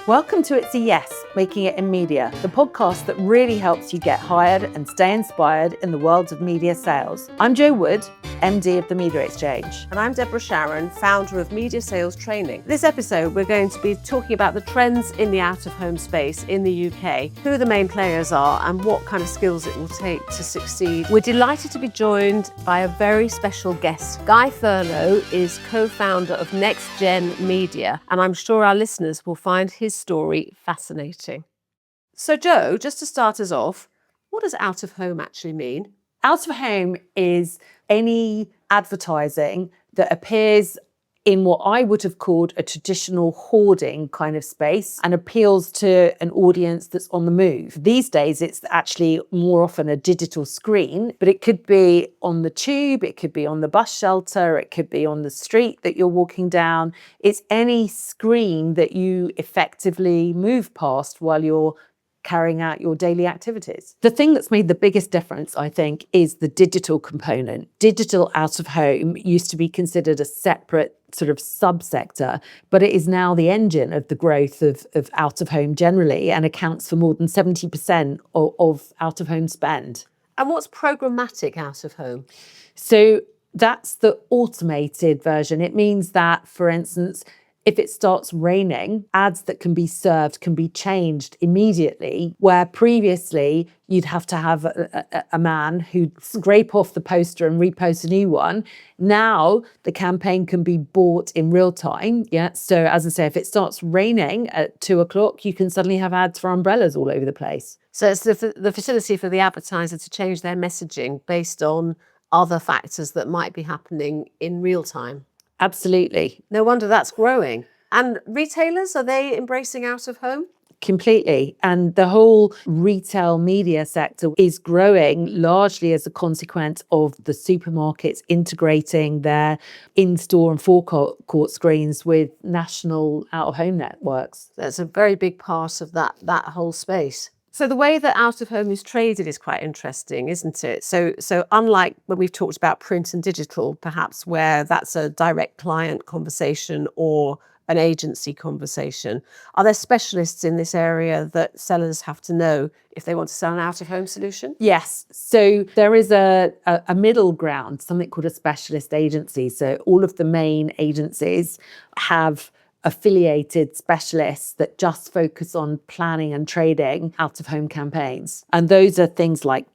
Welcome to It's a Yes, Making It in Media, the podcast that really helps you get hired and stay inspired in the world of media sales. I'm Jo Wood, MD of the Media Exchange. And I'm Debra, Sharron, founder of Media Sales Training. This episode, we're going to be talking about the trends in the out-of-home space in the UK, who the main players are and what kind of skills it will take to succeed. We're delighted to be joined by a very special guest. Guy Thurlow is co-founder of Next Gen Media, and I'm sure our listeners will find his story fascinating. So Jo, just to start us off, what does out of home actually mean? Out of home is any advertising that appears in what I would have called a traditional hoarding kind of space and appeals to an audience that's on the move. These days, it's actually more often a digital screen, but it could be on the tube, it could be on the bus shelter, it could be on the street that you're walking down. It's any screen that you effectively move past while you're carrying out your daily activities. The thing that's made the biggest difference, I think, is the digital component. Digital out of home used to be considered a separate sort of subsector, but it is now the engine of the growth of out of home generally and accounts for more than 70% of out of home spend. And what's programmatic out of home? So that's the automated version. It means that, for instance, if it starts raining, ads that can be served can be changed immediately, where previously you'd have to have a man who'd scrape off the poster and repost a new one. Now the campaign can be bought in real time. Yeah. So as I say, if it starts raining at 2:00, you can suddenly have ads for umbrellas all over the place. So it's the facility for the advertiser to change their messaging based on other factors that might be happening in real time. Absolutely. No wonder that's growing. And retailers, are they embracing out of home? Completely. And the whole retail media sector is growing largely as a consequence of the supermarkets integrating their in-store and forecourt screens with national out-of-home networks. That's a very big part of that whole space. So the way that out of home is traded is quite interesting, isn't it? So unlike when we've talked about print and digital, perhaps where that's a direct client conversation or an agency conversation, are there specialists in this area that sellers have to know if they want to sell an out of home solution? Yes. So there is a middle ground, something called a specialist agency. So all of the main agencies have affiliated specialists that just focus on planning and trading out-of-home campaigns. And those are things like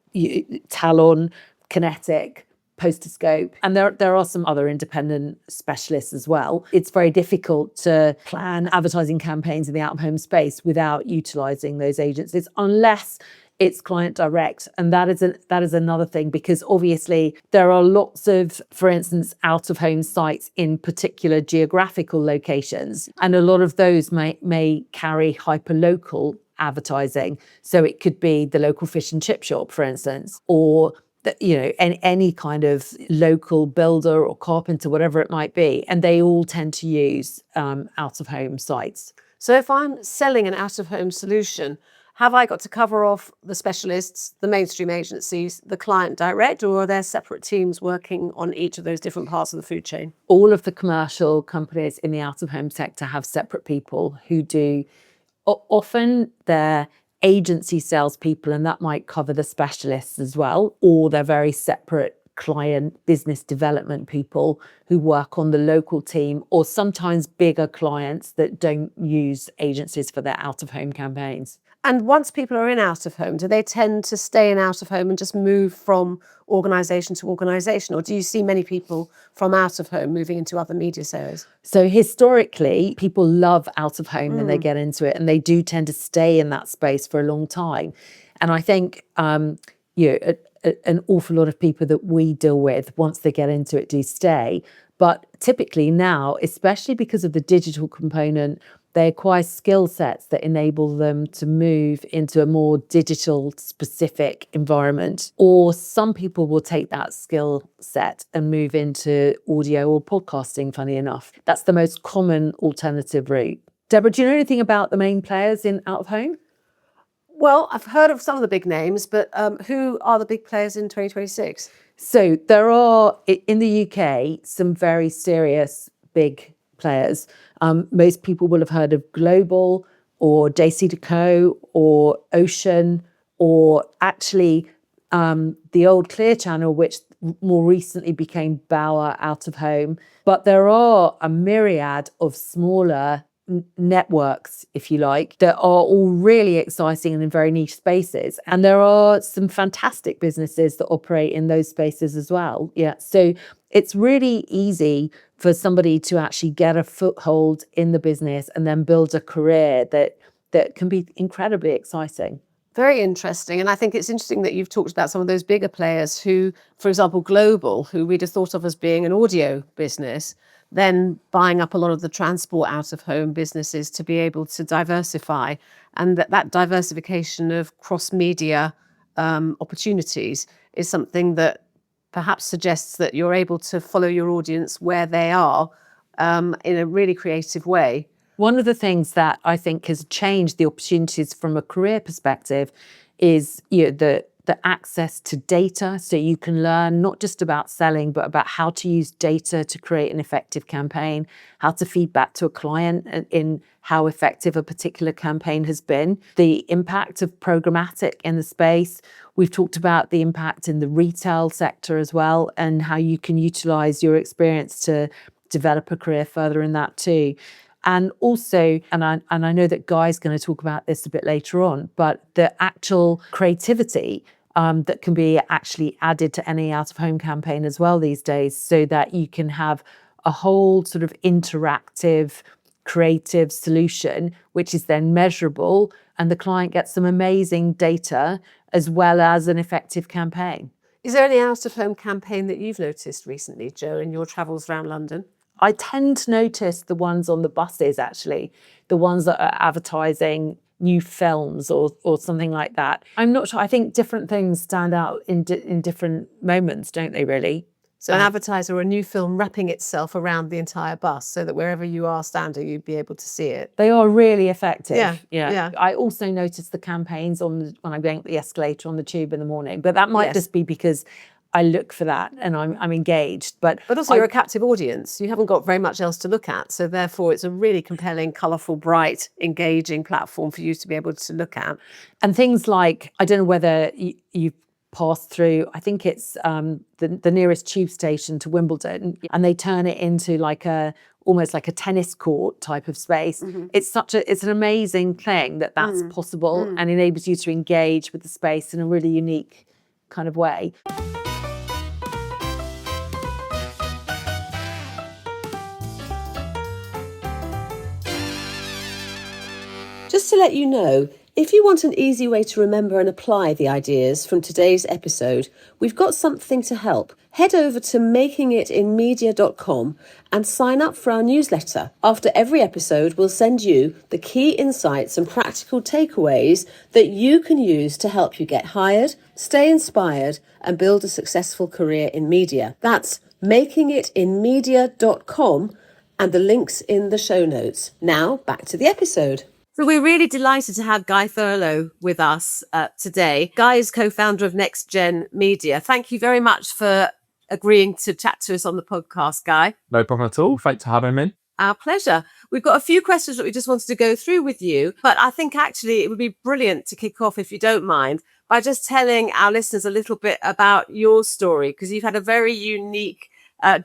Talon, Kinetic, Posterscope, and there are some other independent specialists as well. It's very difficult to plan advertising campaigns in the out-of-home space without utilising those agencies, unless it's client direct. And that is another thing, because obviously there are lots of, for instance, out-of-home sites in particular geographical locations. And a lot of those may carry hyper-local advertising. So it could be the local fish and chip shop, for instance, or any kind of local builder or carpenter, whatever it might be. And they all tend to use out-of-home sites. So if I'm selling an out-of-home solution, have I got to cover off the specialists, the mainstream agencies, the client direct, or are there separate teams working on each of those different parts of the food chain? All of the commercial companies in the out-of-home sector have separate people who do, often they're agency salespeople, and that might cover the specialists as well, or they're very separate client business development people who work on the local team, or sometimes bigger clients that don't use agencies for their out-of-home campaigns. And once people are in out of home, do they tend to stay in out of home and just move from organisation to organisation? Or do you see many people from out of home moving into other media sales? So historically, people love out of home when they get into it, and they do tend to stay in that space for a long time. And I think an awful lot of people that we deal with, once they get into it, do stay. But typically now, especially because of the digital component, they acquire skill sets that enable them to move into a more digital specific environment. Or some people will take that skill set and move into audio or podcasting, funny enough. That's the most common alternative route. Debra, do you know anything about the main players in out of home? Well, I've heard of some of the big names, but who are the big players in 2026? So there are, in the UK, some very serious big players. Most people will have heard of Global or JC or Ocean, or actually the old Clear Channel, which more recently became Bauer Out of Home. But there are a myriad of smaller networks, if you like, that are all really exciting and in very niche spaces. And there are some fantastic businesses that operate in those spaces as well. Yeah. So it's really easy for somebody to actually get a foothold in the business and then build a career that can be incredibly exciting. Very interesting. And I think it's interesting that you've talked about some of those bigger players who, for example, Global, who we'd have thought of as being an audio business, then buying up a lot of the transport out of home businesses to be able to diversify. And that diversification of cross-media opportunities is something that perhaps suggests that you're able to follow your audience where they are in a really creative way. One of the things that I think has changed the opportunities from a career perspective is the access to data. So you can learn not just about selling, but about how to use data to create an effective campaign, how to feed back to a client in how effective a particular campaign has been, the impact of programmatic in the space. We've talked about the impact in the retail sector as well, and how you can utilize your experience to develop a career further in that too. And also, and I know that Guy's going to talk about this a bit later on, but the actual creativity that can be actually added to any out-of-home campaign as well these days, so that you can have a whole sort of interactive, creative solution, which is then measurable, and the client gets some amazing data as well as an effective campaign. Is there any out-of-home campaign that you've noticed recently, Jo, in your travels around London? I tend to notice the ones on the buses, actually, the ones that are advertising new films or something like that. I'm not sure. I think different things stand out in different moments, don't they, really? So an advertiser or a new film wrapping itself around the entire bus so that wherever you are standing, you'd be able to see it. They are really effective. Yeah. I also notice the campaigns when I'm going up the escalator on the tube in the morning, but that might just be because I look for that and I'm engaged. But also you're a captive audience. You haven't got very much else to look at. So therefore it's a really compelling, colourful, bright, engaging platform for you to be able to look at. And things like, I don't know whether you've passed through, I think it's the nearest tube station to Wimbledon, and they turn it into almost like a tennis court type of space. Mm-hmm. It's an amazing thing that's possible and enables you to engage with the space in a really unique kind of way. Just to let you know, if you want an easy way to remember and apply the ideas from today's episode, we've got something to help. Head over to makingitinmedia.com and sign up for our newsletter. After every episode, we'll send you the key insights and practical takeaways that you can use to help you get hired, stay inspired, and build a successful career in media. That's makingitinmedia.com, and the link's in the show notes. Now, back to the episode. So we're really delighted to have Guy Thurlow with us today. Guy is co-founder of Next Gen Media. Thank you very much for agreeing to chat to us on the podcast, Guy. No problem at all. Thanks for having me. Our pleasure. We've got a few questions that we just wanted to go through with you, but I think actually it would be brilliant to kick off, if you don't mind, by just telling our listeners a little bit about your story, because you've had a very unique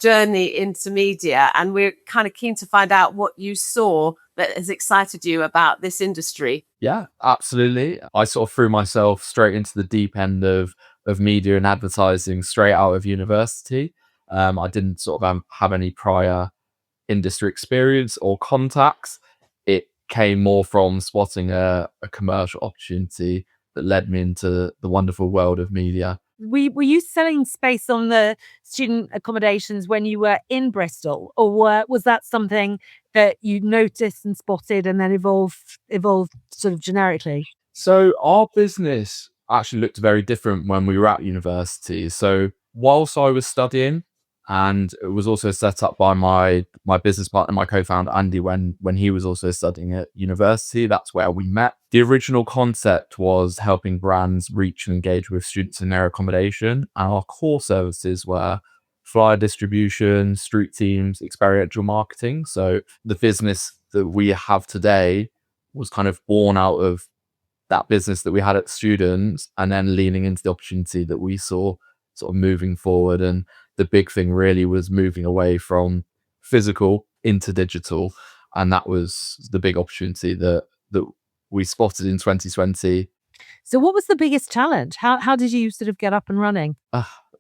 journey into media, and we're kind of keen to find out what you saw that has excited you about this industry. Yeah, absolutely. I sort of threw myself straight into the deep end of media and advertising straight out of university. I didn't sort of have any prior industry experience or contacts. It came more from spotting a commercial opportunity that led me into the wonderful world of media. Were you selling space on the student accommodations when you were in Bristol, or was that something that you noticed and spotted and then evolved sort of generically? So our business actually looked very different when we were at university. So whilst I was studying, and it was also set up by my business partner, my co-founder Andy, when he was also studying at university. That's where we met. The original concept was helping brands reach and engage with students in their accommodation. And our core services were flyer distribution, street teams, experiential marketing. So the business that we have today was kind of born out of that business that we had at students, and then leaning into the opportunity that we saw sort of moving forward. And the big thing really was moving away from physical into digital. And that was the big opportunity that we spotted in 2020. So what was the biggest challenge? How did you sort of get up and running?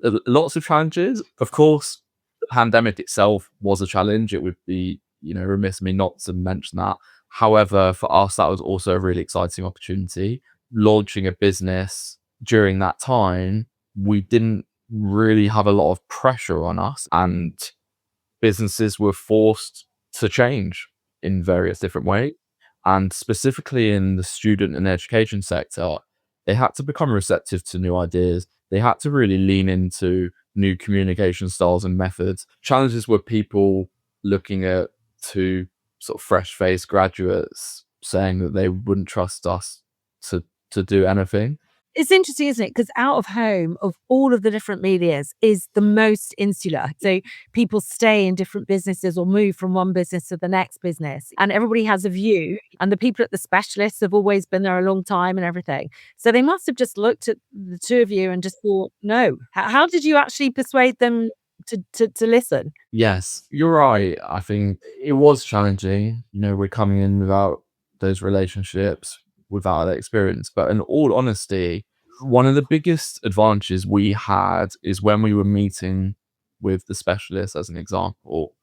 Lots of challenges. Of course, the pandemic itself was a challenge. It would be, remiss of me not to mention that. However, for us, that was also a really exciting opportunity. Launching a business during that time, we didn't really have a lot of pressure on us, and businesses were forced to change in various different ways. And specifically in the student and education sector, they had to become receptive to new ideas. They had to really lean into new communication styles and methods. Challenges were people looking at two sort of fresh-faced graduates saying that they wouldn't trust us to do anything. It's interesting, isn't it? Because out of home, of all of the different medias, is the most insular. So people stay in different businesses or move from one business to the next business, and everybody has a view. And the people at the specialists have always been there a long time and everything. So they must have just looked at the two of you and just thought, no. How did you actually persuade them to listen? Yes, you're right. I think it was challenging. We're coming in without those relationships, without that experience. But in all honesty, one of the biggest advantages we had is when we were meeting with the specialists, as an example,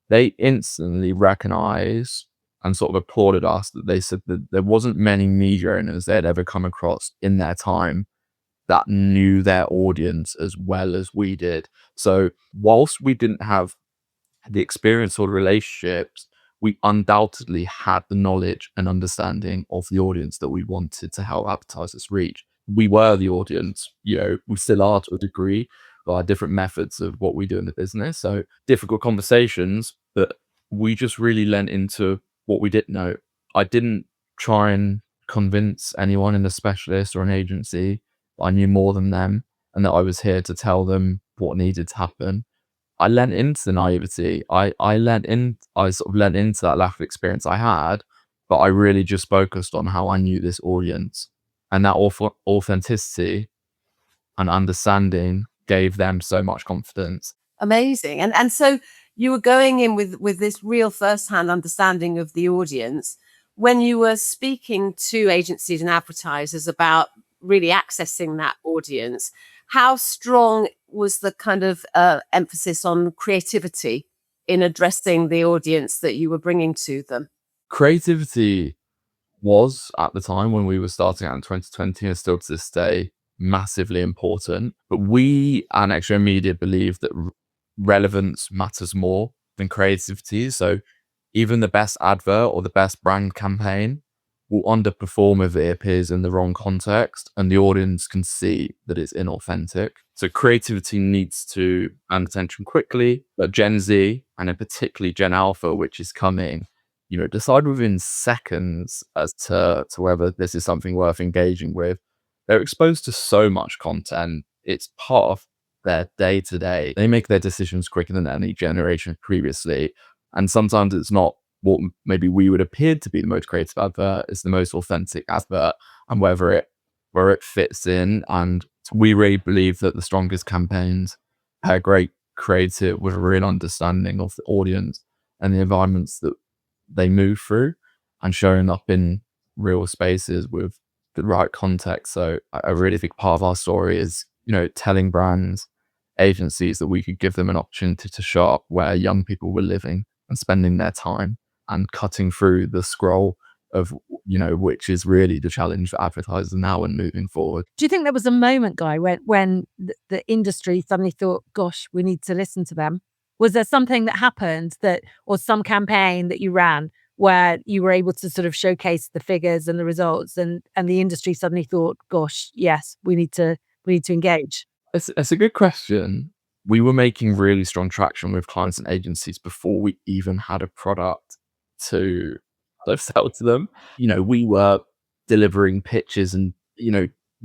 they instantly recognized and sort of applauded us. That they said that there wasn't many media owners they'd ever come across in their time that knew their audience as well as we did. So whilst we didn't have the experience or the relationships, we undoubtedly had the knowledge and understanding of the audience that we wanted to help advertisers reach. We were the audience, we still are to a degree by different methods of what we do in the business. So difficult conversations, but we just really lent into what we didn't know. I didn't try and convince anyone in a specialist or an agency that I knew more than them and that I was here to tell them what needed to happen. I lent into the naivety. I sort of lent into that lack of experience I had, but I really just focused on how I knew this audience, and that authenticity and understanding gave them so much confidence. Amazing. And so you were going in with this real first-hand understanding of the audience. When you were speaking to agencies and advertisers about really accessing that audience, how strong was the kind of emphasis on creativity in addressing the audience that you were bringing to them? Creativity was, at the time when we were starting out in 2020, and still to this day, massively important. But we and Extra Media believe that relevance matters more than creativity. So even the best advert or the best brand campaign will underperform if it appears in the wrong context and the audience can see that it's inauthentic. So creativity needs to earn attention quickly, but Gen Z, and in particularly Gen Alpha, which is coming, decide within seconds as to whether this is something worth engaging with. They're exposed to so much content. It's part of their day to day. They make their decisions quicker than any generation previously. And sometimes it's not what maybe we would appear to be the most creative advert, is the most authentic advert, and where it fits in. And we really believe that the strongest campaigns pair great creative with a real understanding of the audience and the environments that they move through, and showing up in real spaces with the right context. So I really think part of our story is, telling brands, agencies that we could give them an opportunity to show up where young people were living and spending their time, and cutting through the scroll of, which is really the challenge for advertisers now and moving forward. Do you think there was a moment, Guy, when the industry suddenly thought, gosh, we need to listen to them? Was there something that happened or some campaign that you ran where you were able to sort of showcase the figures and the results, and the industry suddenly thought, gosh, yes, we need to engage? It's a good question. We were making really strong traction with clients and agencies before we even had a product to sell to them. We were delivering pitches and,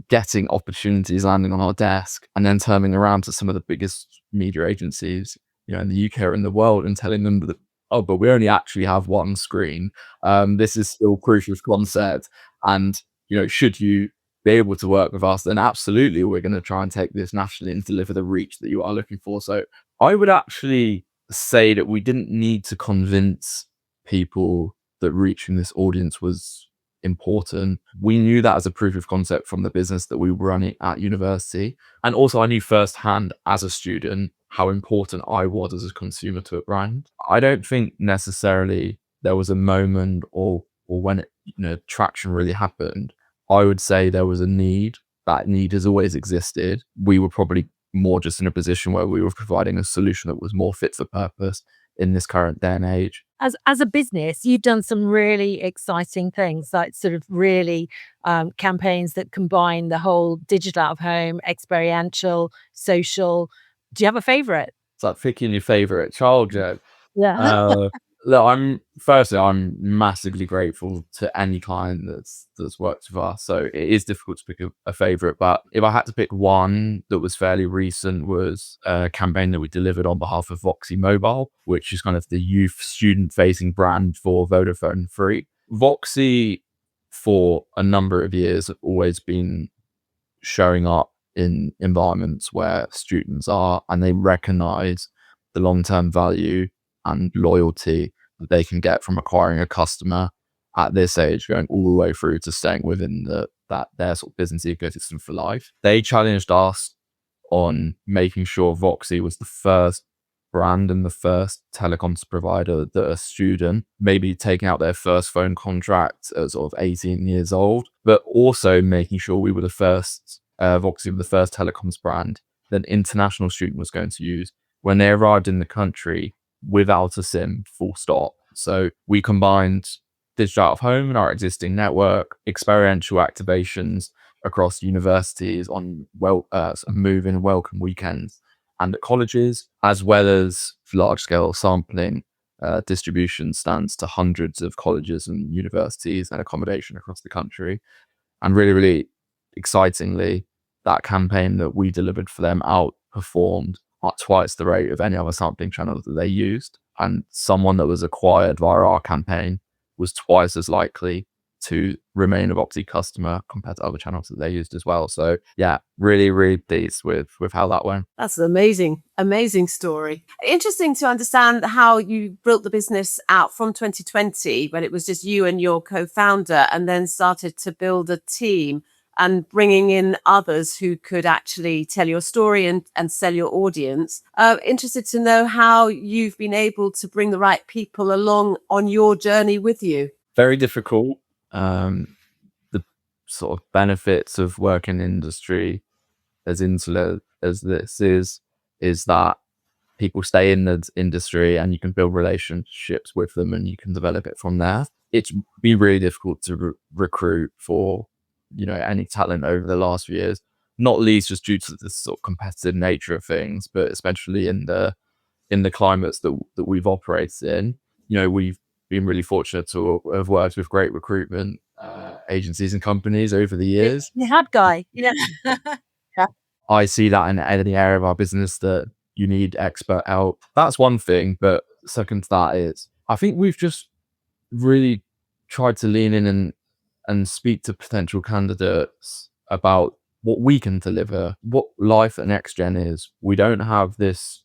getting opportunities landing on our desk, and then turning around to some of the biggest media agencies, in the UK or in the world, and telling them that oh, but we only actually have one screen. This is still proof of concept. And, should you be able to work with us, then absolutely we're going to try and take this nationally and deliver the reach that you are looking for. So I would actually say that we didn't need to convince people that reaching this audience was important. We knew that as a proof of concept from the business that we were running at university. And also I knew firsthand as a student how important I was as a consumer to a brand. I don't think necessarily there was a moment or when traction really happened. I would say there was a need. That need has always existed. We were probably more just in a position where we were providing a solution that was more fit for purpose in this current day and age. As a business, you've done some really exciting things, like sort of really campaigns that combine the whole digital out of home, experiential, social. Do you have a favorite? It's like picking your favorite child joke. Yeah. Look, I'm massively grateful to any client that's worked with us. So it is difficult to pick a favorite, but if I had to pick one that was fairly recent, was a campaign that we delivered on behalf of Voxy Mobile, which is kind of the youth student facing brand for Vodafone Free. Voxy, for a number of years, have always been showing up in environments where students are, and they recognize the long-term value and loyalty that they can get from acquiring a customer at this age, going all the way through to staying within their sort of business ecosystem for life. They challenged us on making sure Voxy was the first brand and the first telecoms provider that a student maybe taking out their first phone contract at sort of 18 years old, but also making sure we were the first, Voxy were the first telecoms brand that an international student was going to use when they arrived in the country without a SIM, full stop. So we combined digital out of home and our existing network, experiential activations across universities on move-in welcome weekends and at colleges, as well as large-scale sampling distribution stands to hundreds of colleges and universities and accommodation across the country. And really, really excitingly, that campaign that we delivered for them outperformed at twice the rate of any other sampling channel that they used. And someone that was acquired via our campaign was twice as likely to remain a Voxy customer compared to other channels that they used as well. So yeah, really, really pleased with how that went. That's an amazing story. Interesting to understand how you built the business out from 2020 when it was just you and your co-founder, and then started to build a team and bringing in others who could actually tell your story and sell your audience. Interested to know how you've been able to bring the right people along on your journey with you. Very difficult. The sort of benefits of working in industry as insular as this is that people stay in the industry and you can build relationships with them and you can develop it from there. It's been really difficult to recruit for any talent over the last few years, not least just due to the sort of competitive nature of things, but especially in the climates that we've operated in. We've been really fortunate to have worked with great recruitment agencies and companies over the years. You had Guy. Yeah. I see that in any area of our business that you need expert help. That's one thing, but second to that is I think we've just really tried to lean in and speak to potential candidates about what we can deliver, what life at Next Gen is. We don't have this,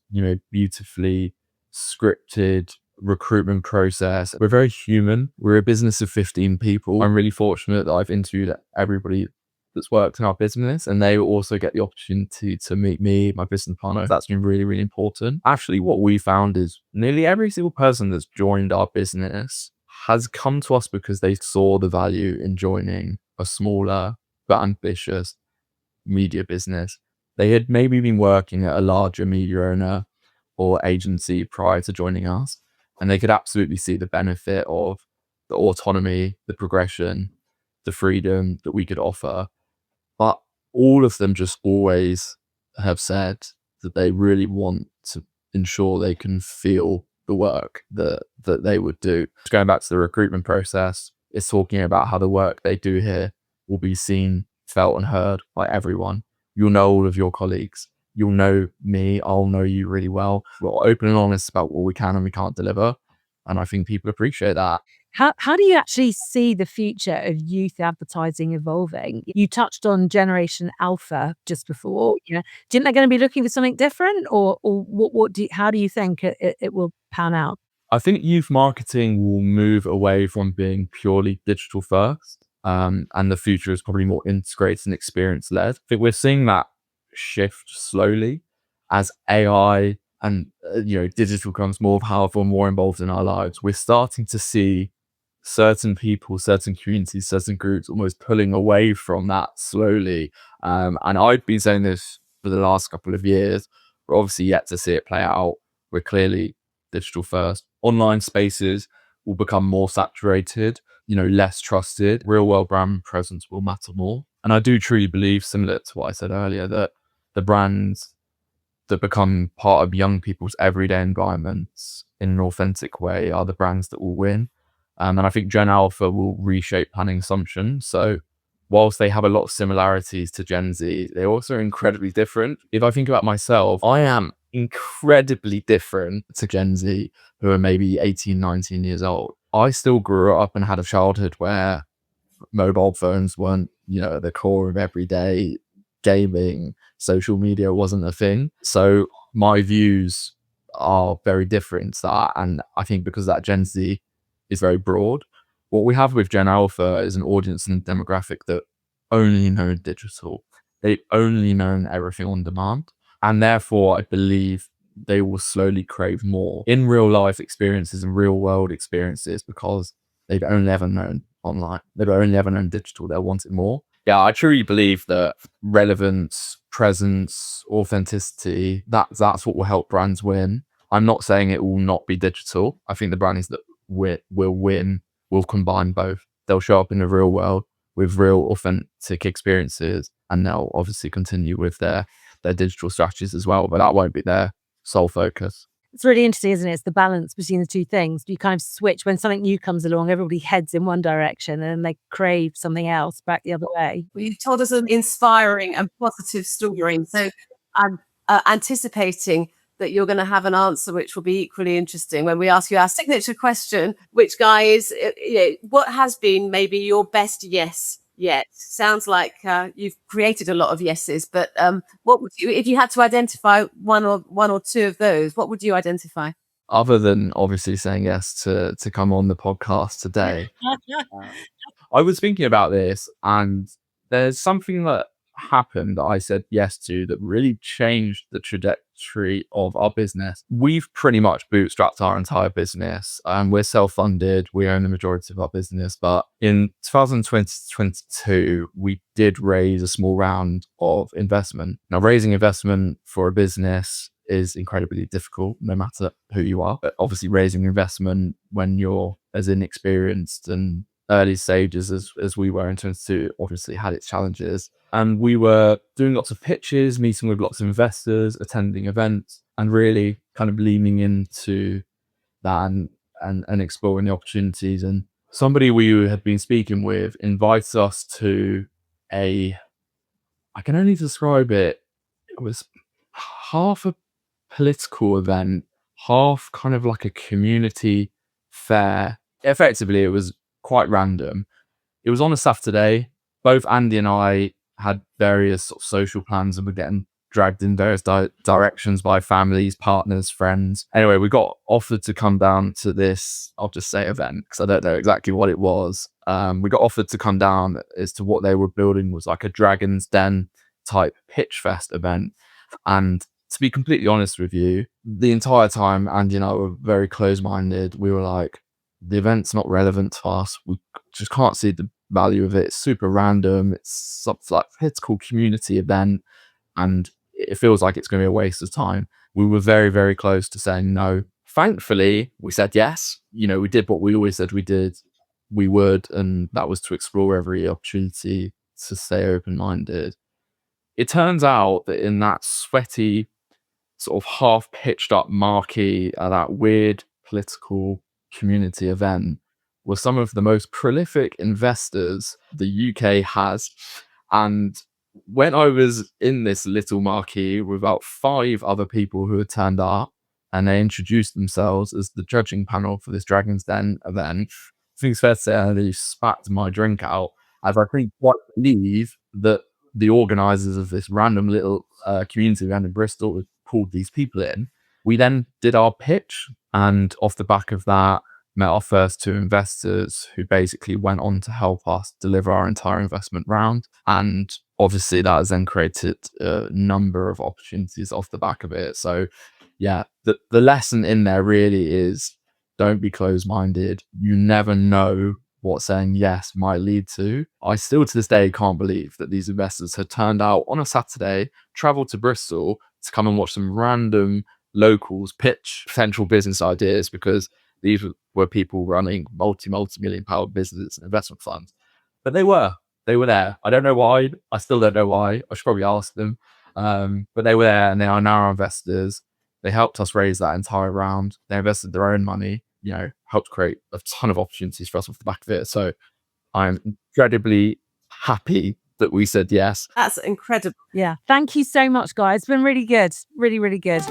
beautifully scripted recruitment process. We're very human. We're a business of 15 people. I'm really fortunate that I've interviewed everybody that's worked in our business, and they also get the opportunity to meet me, my business partner. That's been really, really important. Actually, what we found is nearly every single person that's joined our business has come to us because they saw the value in joining a smaller but ambitious media business. They had maybe been working at a larger media owner or agency prior to joining us, and they could absolutely see the benefit of the autonomy, the progression, the freedom that we could offer. But all of them just always have said that they really want to ensure they can feel the work that they would do. Going back to the recruitment process, it's talking about how the work they do here will be seen, felt and heard by everyone. You'll know all of your colleagues. You'll know me. I'll know you really well. We're open and honest about what we can and we can't deliver. And I think people appreciate that. How do you actually see the future of youth advertising evolving? You touched on Generation Alpha just before. Do you think they're going to be looking for something different, or how do you think it will pan out? I think youth marketing will move away from being purely digital first, and the future is probably more integrated and experience led. I think we're seeing that shift slowly as AI and digital becomes more powerful and more involved in our lives. We're starting to see certain people, certain communities, certain groups almost pulling away from that slowly. And I've been saying this for the last couple of years. We're obviously yet to see it play out. We're clearly digital first. Online spaces will become more saturated, less trusted. Real world brand presence will matter more. And I do truly believe, similar to what I said earlier, that the brands that become part of young people's everyday environments in an authentic way are the brands that will win. And I think Gen Alpha will reshape planning assumptions. So whilst they have a lot of similarities to Gen Z, they're also incredibly different. If I think about myself, I am incredibly different to Gen Z, who are maybe 18, 19 years old. I still grew up and had a childhood where mobile phones weren't, at the core of everyday gaming. Social media wasn't a thing. So my views are very different to that. And I think because that Gen Z is very broad, what we have with Gen Alpha is an audience and demographic that only know digital. They've only known everything on demand. And therefore, I believe they will slowly crave more in real life experiences and real world experiences because they've only ever known online. They've only ever known digital. They'll want it more. Yeah, I truly believe that relevance, presence, authenticity, that's what will help brands win. I'm not saying it will not be digital. I think the brands that will win will combine both. They'll show up in the real world with real authentic experiences, and they'll obviously continue with their digital strategies as well, but that won't be their sole focus. It's really interesting, isn't it? It's the balance between the two things. You kind of switch when something new comes along, everybody heads in one direction and then they crave something else back the other way. Well, you've told us an inspiring and positive story. So I'm anticipating that you're going to have an answer which will be equally interesting when we ask you our signature question, which, Guy, is what has been maybe your best yes yet? Sounds like you've created a lot of yeses, but what would you, if you had to identify one or two of those, what would you identify? Other than obviously saying yes to come on the podcast today, I was thinking about this, and there's something that happened that I said yes to that really changed the trajectory of our business. We've pretty much bootstrapped our entire business, and we're self-funded. We own the majority of our business, but in 2022, we did raise a small round of investment. Now, raising investment for a business is incredibly difficult, no matter who you are. But obviously, raising investment when you're as inexperienced and early stages as we were in 2022 obviously had its challenges. And we were doing lots of pitches, meeting with lots of investors, attending events, and really kind of leaning into that and exploring the opportunities. And somebody we had been speaking with invited us to I can only describe it was half a political event, half kind of like a community fair. Effectively, it was quite random. It was on a Saturday. Both Andy and I had various sort of social plans and were getting dragged in various directions by families, partners, friends. Anyway, we got offered to come down to this, I'll just say event, because I don't know exactly what it was. We got offered to come down as to what they were building was like a Dragon's Den type pitch fest event. And to be completely honest with you, the entire time Andy and I were very close-minded. We were like, the event's not relevant to us. We just can't see the value of it. It's super random. It's something like a political community event, and it feels like it's going to be a waste of time. We were very, very close to saying no. Thankfully, we said yes. We did what we always said we would, and that was to explore every opportunity to stay open-minded. It turns out that in that sweaty, sort of half-pitched up marquee at that weird political community event were some of the most prolific investors the UK has. And when I was in this little marquee with about 5 other people who had turned up, and they introduced themselves as the judging panel for this Dragon's Den event. I think it's fair to say I nearly spat my drink out, as I couldn't quite believe that the organisers of this random little community event in Bristol had pulled these people in. We then did our pitch, and off the back of that, met our first 2 investors who basically went on to help us deliver our entire investment round. And obviously that has then created a number of opportunities off the back of it. So yeah, the lesson in there really is don't be closed-minded. You never know what saying yes might lead to. I still to this day can't believe that these investors had turned out on a Saturday, travelled to Bristol to come and watch some random locals pitch potential business ideas, because these were people running multi-million pound businesses and investment funds. But they were there. I don't know why. I still don't know why. I should probably ask them. But they were there, and they are now our investors. They helped us raise that entire round. They invested their own money, helped create a ton of opportunities for us off the back of it. So I'm incredibly happy that we said yes. That's incredible. Yeah. Thank you so much, guys. It's been really good. Really, really good.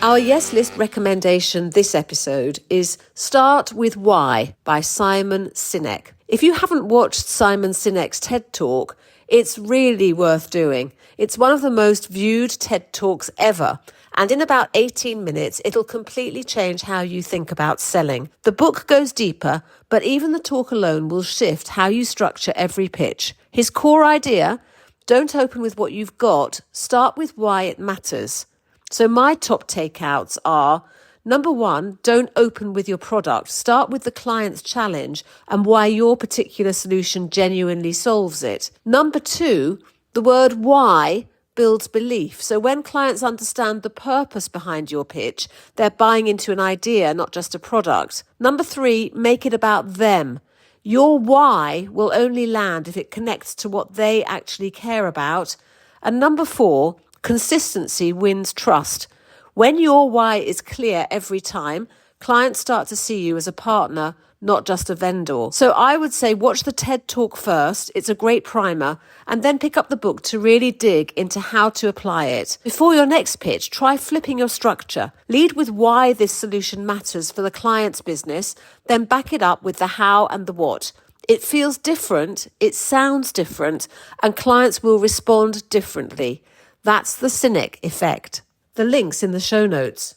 Our Yes List recommendation this episode is Start With Why by Simon Sinek. If you haven't watched Simon Sinek's TED Talk, it's really worth doing. It's one of the most viewed TED Talks ever, and in about 18 minutes, it'll completely change how you think about selling. The book goes deeper, but even the talk alone will shift how you structure every pitch. His core idea, don't open with what you've got, start with why it matters. So my top takeouts are, number 1, don't open with your product. Start with the client's challenge and why your particular solution genuinely solves it. Number 2, the word why builds belief. So when clients understand the purpose behind your pitch, they're buying into an idea, not just a product. Number 3, make it about them. Your why will only land if it connects to what they actually care about. And number 4, consistency wins trust. When your why is clear every time, clients start to see you as a partner, not just a vendor. So I would say watch the TED Talk first. It's a great primer. And then pick up the book to really dig into how to apply it. Before your next pitch, try flipping your structure. Lead with why this solution matters for the client's business, then back it up with the how and the what. It feels different, it sounds different, and clients will respond differently. That's the Sinek effect. The link's in the show notes.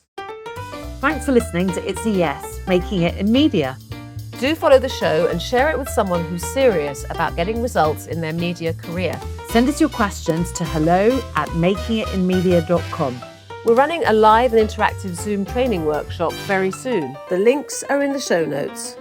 Thanks for listening to It's a Yes, Making It in Media. Do follow the show and share it with someone who's serious about getting results in their media career. Send us your questions to hello@makingitinmedia.com. We're running a live and interactive Zoom training workshop very soon. The links are in the show notes.